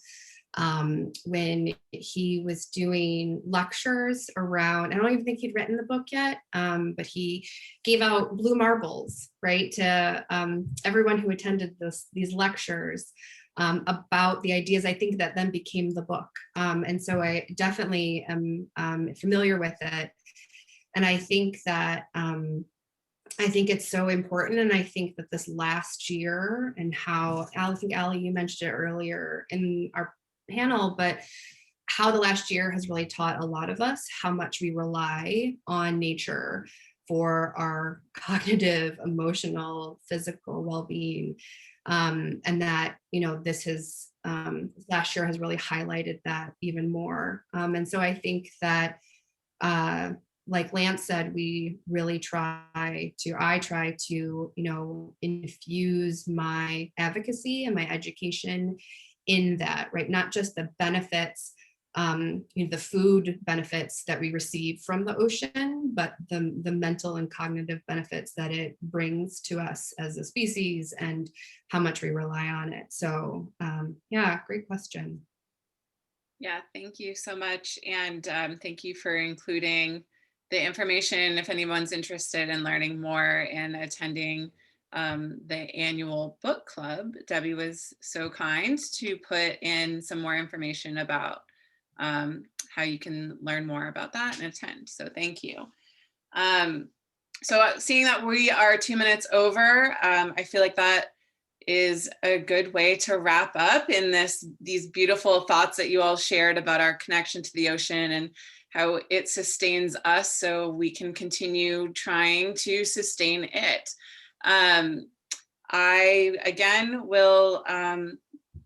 Speaker 2: when he was doing lectures around, I don't even think he'd written the book yet, but he gave out blue marbles, right, to everyone who attended these lectures about the ideas, I think, that then became the book. And so I definitely am familiar with it. And I think that I think it's so important. And I think that this last year, and how, I think, Ali, you mentioned it earlier in our panel, but how the last year has really taught a lot of us how much we rely on nature for our cognitive, emotional, physical well-being. And that, this last year has really highlighted that even more. And so I think that, like Lance said, I try to, infuse my advocacy and my education in that, right? Not just the benefits, the food benefits that we receive from the ocean, but the mental and cognitive benefits that it brings to us as a species and how much we rely on it. So yeah, great question.
Speaker 1: Yeah, thank you so much. And thank you for including the information if anyone's interested in learning more and attending the annual book club. Debbie was so kind to put in some more information about how you can learn more about that and attend. So thank you. So seeing that we are 2 minutes over, I feel like that is a good way to wrap up in these beautiful thoughts that you all shared about our connection to the ocean and how it sustains us so we can continue trying to sustain it. I, again, will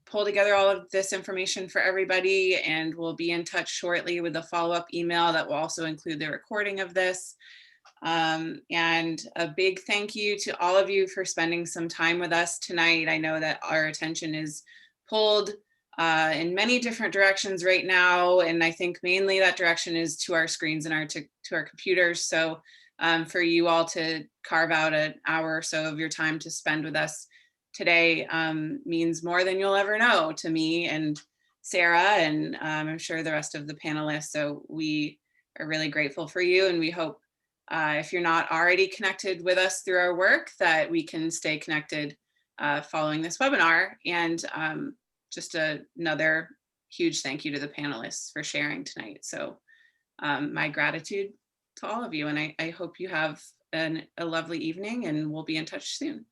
Speaker 1: pull together all of this information for everybody, and we'll be in touch shortly with a follow-up email that will also include the recording of this. And a big thank you to all of you for spending some time with us tonight. I know that our attention is pulled in many different directions right now, and I think mainly that direction is to our screens and to our computers. So for you all to carve out an hour or so of your time to spend with us today means more than you'll ever know to me and Sarah, and I'm sure the rest of the panelists. So we are really grateful for you, and we hope if you're not already connected with us through our work, that we can stay connected following this webinar. And just another huge thank you to the panelists for sharing tonight. So my gratitude to all of you, and I hope you have a lovely evening, and we'll be in touch soon.